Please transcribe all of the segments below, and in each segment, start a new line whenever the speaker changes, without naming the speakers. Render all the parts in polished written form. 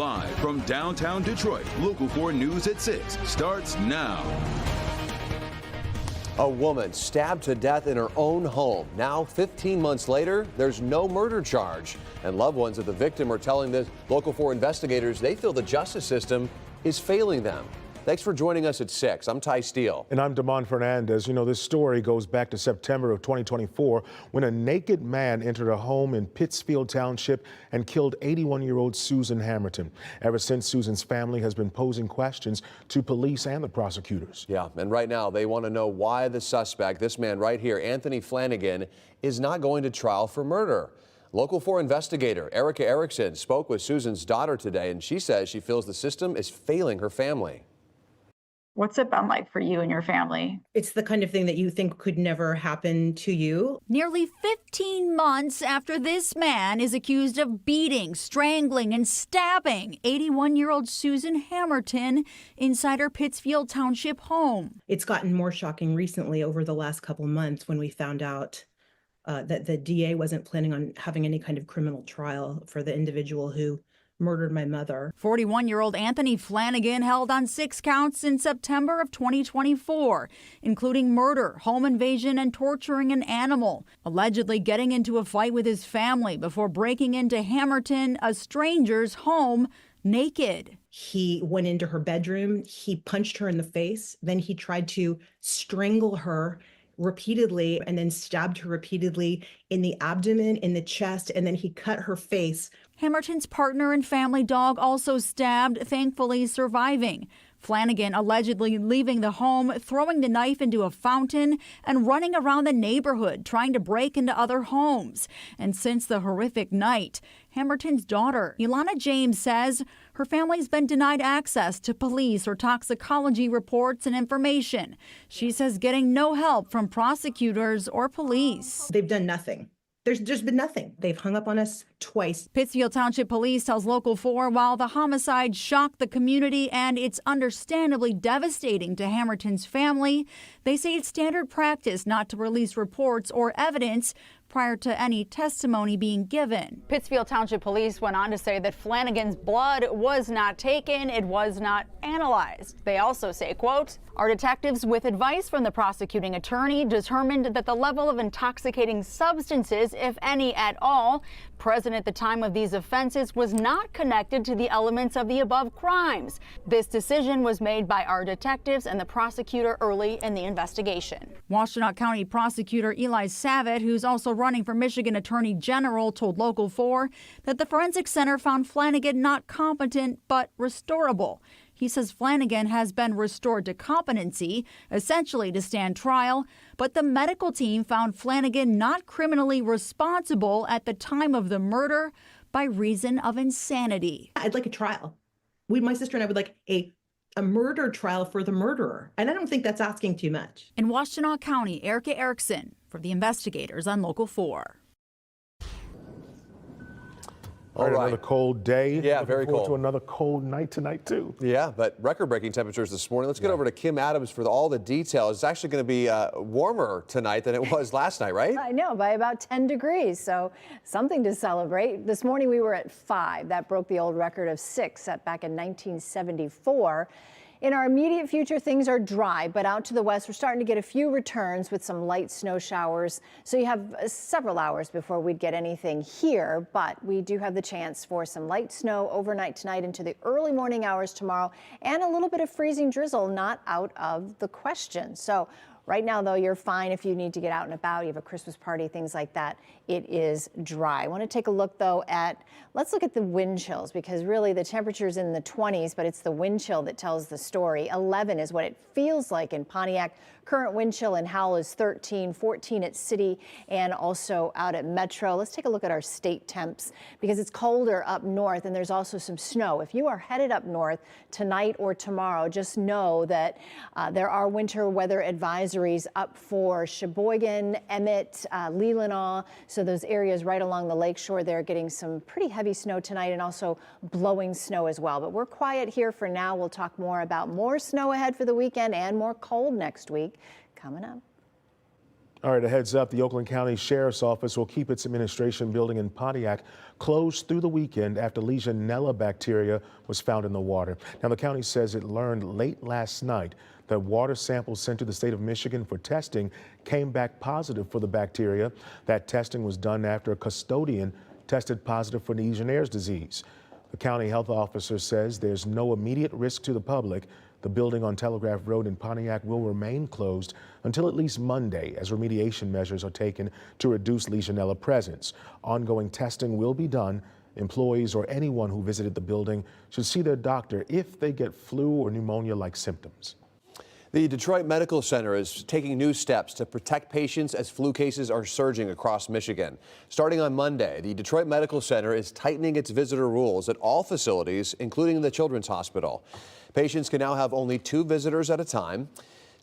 Live from downtown Detroit, Local 4 News at 6 starts now.
A woman stabbed to death in her own home. Now, 15 months later, there's no murder charge. And loved ones of the victim are telling the Local 4 investigators they feel the justice system is failing them. Thanks for joining us at 6. I'm Ty Steele.
And I'm Damon Fernandez. You know, this story goes back to September of 2024 when a naked man entered a home in Pittsfield Township and killed 81-year-old Susan Hammerton. Ever since, Susan's family has been posing questions to police and the prosecutors.
Yeah, and right now they want to know why the suspect, this man right here, Anthony Flanagan, is not going to trial for murder. Local 4 investigator Erica Erickson spoke with Susan's daughter today, and she says she feels the system is failing her family.
What's it been like for you and your family?
It's the kind of thing that you think could never happen to you.
Nearly 15 months after this man is accused of beating, strangling, and stabbing 81-year-old Susan Hammerton inside her Pittsfield Township home.
It's gotten more shocking recently over the last couple of months when we found out that the DA wasn't planning on having any kind of criminal trial for the individual who murdered my mother.
41-year-old Anthony Flanagan held on 6 counts in September of 2024, including murder, home invasion, and torturing an animal, allegedly getting into a fight with his family before breaking into Hammerton, a stranger's home, naked.
He went into her bedroom, he punched her in the face, then he tried to strangle her repeatedly and then stabbed her repeatedly in the abdomen, in the chest, and then he cut her face.
Hammerton's partner and family dog also stabbed, thankfully surviving. Flanagan allegedly leaving the home, throwing the knife into a fountain, and running around the neighborhood trying to break into other homes. And since the horrific night, Hammerton's daughter, Ilana James, says her family's been denied access to police or toxicology reports and information. She says getting no help from prosecutors or police.
They've done nothing. There's just been nothing. They've hung up on us twice.
Pittsfield Township Police tells Local 4 while the homicide shocked the community and it's understandably devastating to Hammerton's family, they say it's standard practice not to release reports or evidence prior to any testimony being given.
Pittsfield Township Police went on to say that Flanagan's blood was not taken, it was not analyzed. They also say, quote, "Our detectives, with advice from the prosecuting attorney, determined that the level of intoxicating substances, if any at all, present at the time of these offenses was not connected to the elements of the above crimes. This decision was made by our detectives and the prosecutor early in the investigation."
Washtenaw County Prosecutor Eli Savitt, who's also running for Michigan Attorney General, told Local 4 that the Forensic Center found Flanagan not competent but restorable. He says Flanagan has been restored to competency, essentially to stand trial, but the medical team found Flanagan not criminally responsible at the time of the murder by reason of insanity.
I'd like a trial. My sister and I would like a murder trial for the murderer. And I don't think that's asking too much.
In Washtenaw County, Erica Erickson for the investigators on Local 4.
All right, another cold day.
Yeah, very cold.
To another cold night tonight, too.
Yeah, but record-breaking temperatures this morning. Let's get over to Kim Adams for all the details. It's actually going to be warmer tonight than it was last night, right?
I know, by about 10 degrees, so something to celebrate. This morning we were at 5. That broke the old record of 6 set back in 1974. In our immediate future, things are dry, but out to the west, we're starting to get a few returns with some light snow showers. So you have several hours before we'd get anything here, but we do have the chance for some light snow overnight tonight into the early morning hours tomorrow, and a little bit of freezing drizzle not out of the question. So right now, though, you're fine if you need to get out and about, you have a Christmas party, things like that. It is dry. I want to take a look, though, let's look at the wind chills, because really the temperature's in the 20s, but it's the wind chill that tells the story. 11 is what it feels like in Pontiac. Current wind chill in Howell is 13, 14 at City, and also out at Metro. Let's take a look at our state temps, because it's colder up north and there's also some snow. If you are headed up north tonight or tomorrow, just know that there are winter weather advisories up for Sheboygan, Emmett, Leelanau. So those areas right along the lakeshore, they're getting some pretty heavy snow tonight and also blowing snow as well. But we're quiet here for now. We'll talk more about more snow ahead for the weekend and more cold next week coming up.
All right, a heads up, the Oakland County Sheriff's Office will keep its administration building in Pontiac closed through the weekend after Legionella bacteria was found in the water. Now, the county says it learned late last night that water samples sent to the state of Michigan for testing came back positive for the bacteria. That testing was done after a custodian tested positive for Legionnaires' disease. The county health officer says there's no immediate risk to the public. The building on Telegraph Road in Pontiac will remain closed until at least Monday as remediation measures are taken to reduce Legionella presence. Ongoing testing will be done. Employees or anyone who visited the building should see their doctor if they get flu or pneumonia-like symptoms.
The Detroit Medical Center is taking new steps to protect patients as flu cases are surging across Michigan. Starting on Monday, the Detroit Medical Center is tightening its visitor rules at all facilities, including the Children's Hospital. Patients can now have only 2 visitors at a time.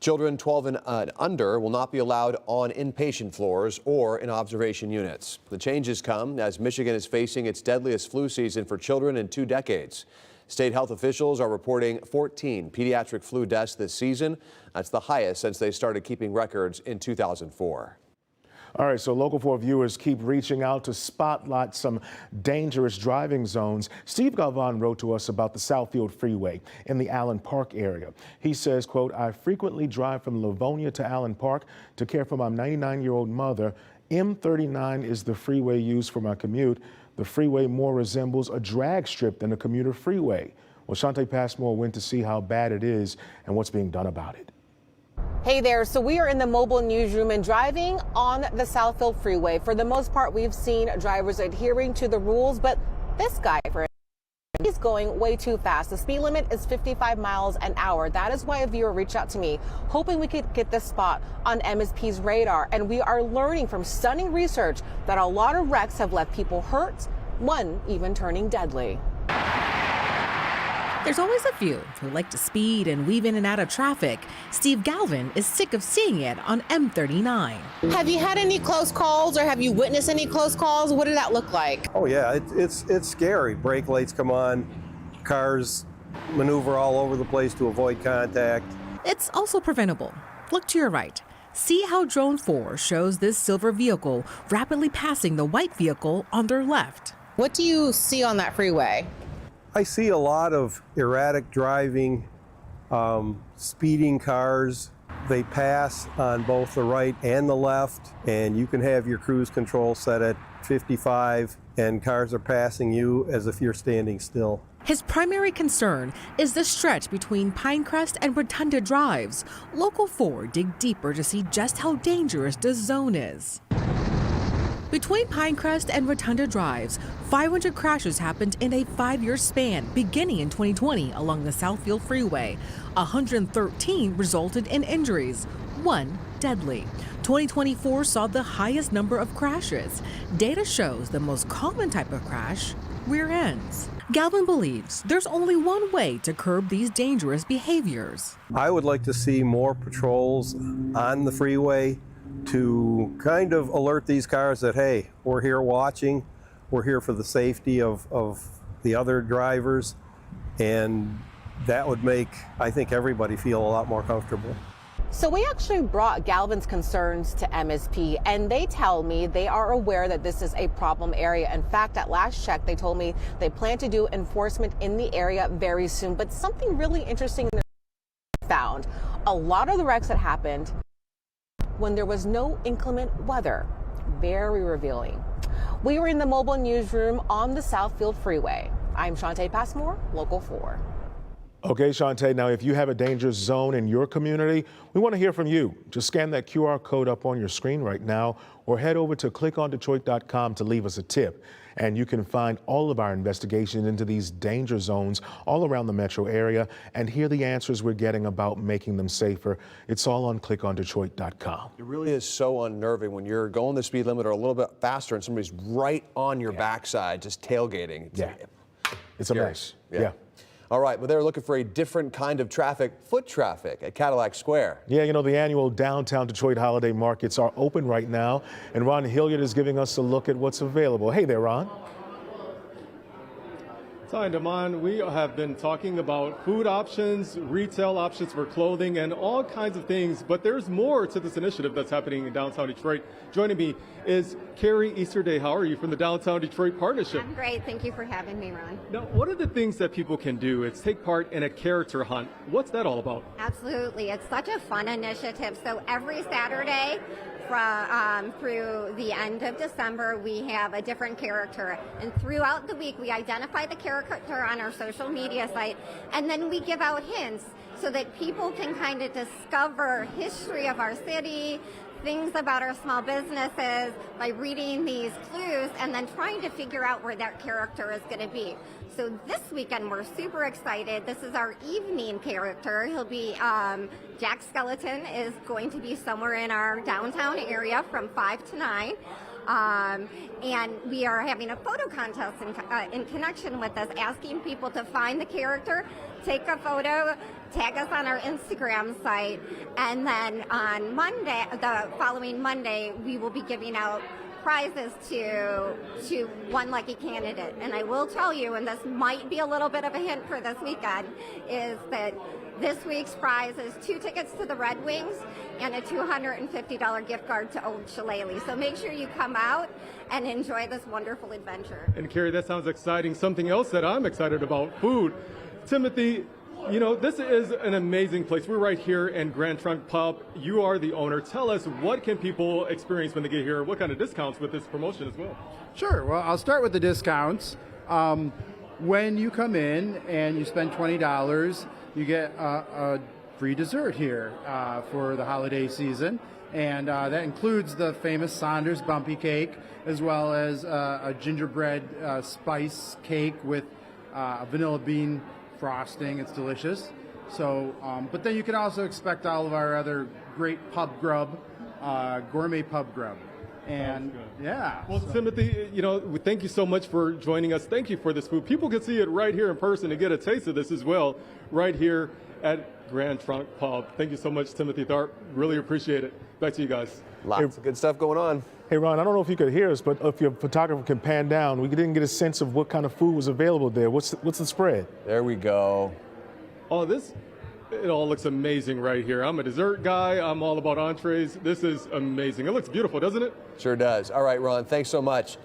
Children 12 and under will not be allowed on inpatient floors or in observation units. The changes come as Michigan is facing its deadliest flu season for children in 2 decades. State health officials are reporting 14 pediatric flu deaths this season. That's the highest since they started keeping records in 2004.
All right, so Local 4 viewers keep reaching out to spotlight some dangerous driving zones. Steve Galvan wrote to us about the Southfield Freeway in the Allen Park area. He says, quote, I frequently drive from Livonia to Allen Park to care for my 99-year-old mother. M39 is the freeway used for my commute. The freeway more resembles a drag strip than a commuter freeway. Well, Shantae Passmore went to see how bad it is and what's being done about it.
Hey there, so we are in the mobile newsroom and driving on the Southfield Freeway. For the most part, we've seen drivers adhering to the rules, but this guy, for he's going way too fast. The speed limit is 55 miles an hour. That is why a viewer reached out to me, hoping we could get this spot on MSP's radar. And we are learning from stunning research that a lot of wrecks have left people hurt, one even turning deadly.
There's always a few who like to speed and weave in and out of traffic. Steve Galvin is sick of seeing it on M39.
Have you had any close calls or have you witnessed any close calls? What did that look like?
Oh yeah, it's scary. Brake lights come on, cars maneuver all over the place to avoid contact.
It's also preventable. Look to your right. See how Drone 4 shows this silver vehicle rapidly passing the white vehicle on their left.
What do you see on that freeway?
I see a lot of erratic driving, speeding cars. They pass on both the right and the left, and you can have your cruise control set at 55, and cars are passing you as if you're standing still.
His primary concern is the stretch between Pinecrest and Rotunda Drives. Local 4 dig deeper to see just how dangerous the zone is. Between Pinecrest and Rotunda Drives, 500 crashes happened in a 5-year span beginning in 2020 along the Southfield Freeway. 113 resulted in injuries, 1 deadly. 2024 saw the highest number of crashes. Data shows the most common type of crash, rear ends. Galvin believes there's only one way to curb these dangerous behaviors.
I would like to see more patrols on the freeway to kind of alert these cars that, hey, we're here watching, we're here for the safety of the other drivers, and that would make, I think, everybody feel a lot more comfortable.
So we actually brought Galvin's concerns to MSP, and they tell me they are aware that this is a problem area. In fact, at last check, they told me they plan to do enforcement in the area very soon. But something really interesting they found, a lot of the wrecks that happened when there was no inclement weather. Very revealing. We were in the mobile newsroom on the Southfield Freeway. I'm Shantae Passmore, Local 4.
Okay, Shantae, now if you have a dangerous zone in your community, we want to hear from you. Just scan that QR code up on your screen right now or head over to clickondetroit.com to leave us a tip. And you can find all of our investigations into these danger zones all around the metro area and hear the answers we're getting about making them safer. It's all on clickondetroit.com.
It really is so unnerving when you're going the speed limit or a little bit faster and somebody's right on your backside just tailgating.
It's a mess. Yeah.
All right, but they're looking for a different kind of traffic, foot traffic at Cadillac Square.
Yeah, you know, the annual downtown Detroit holiday markets are open right now, and Ron Hilliard is giving us a look at what's available. Hey there, Ron.
Ty and Damon, we have been talking about food options, retail options for clothing, and all kinds of things, but there's more to this initiative that's happening in downtown Detroit. Joining me is Carrie Easterday. How are you from the Downtown Detroit Partnership?
I'm great. Thank you for having me, Ron.
Now, one of the things that people can do is take part in a character hunt. What's that all about?
Absolutely. It's such a fun initiative. So every Saturday through the end of December, we have a different character. And throughout the week, we identify the character on our social media site, and then we give out hints so that people can kind of discover history of our city, things about our small businesses by reading these clues and then trying to figure out where that character is going to be. So this weekend we're super excited. This is our evening character. He'll be Jack Skeleton is going to be somewhere in our downtown area from 5 to 9. And we are having a photo contest in connection with this, asking people to find the character, take a photo, tag us on our Instagram site, and then on Monday, the following Monday, we will be giving out prizes to one lucky candidate. And I will tell you, and this might be a little bit of a hint for this weekend, is that this week's prize is 2 tickets to the Red Wings and a $250 gift card to Old Shillelagh. So make sure you come out and enjoy this wonderful adventure.
And Carrie, that sounds exciting. Something else that I'm excited about, food. Timothy, you know, this is an amazing place. We're right here in Grand Trunk Pub. You are the owner. Tell us, what can people experience when they get here? What kind of discounts with this promotion as well?
Sure. Well, I'll start with the discounts. When you come in and you spend $20, you get a free dessert here for the holiday season. And that includes the famous Saunders Bumpy Cake, as well as a gingerbread spice cake with a vanilla bean frosting. It's delicious. So, but then you can also expect all of our other great pub grub, gourmet pub grub. And yeah.
Well, Timothy, you know, thank you so much for joining us. Thank you for this food. People can see it right here in person and get a taste of this as well, right here at Grand Trunk Pub. Thank you so much, Timothy Tharp. Really appreciate it. Back to you guys.
Lots of good stuff going on.
Hey, Ron, I don't know if you could hear us, but if your photographer can pan down, we didn't get a sense of what kind of food was available there. What's the spread?
There we go.
Oh, it all looks amazing right here. I'm a dessert guy. I'm all about entrees. This is amazing. It looks beautiful, doesn't it?
Sure does. All right, Ron, thanks so much.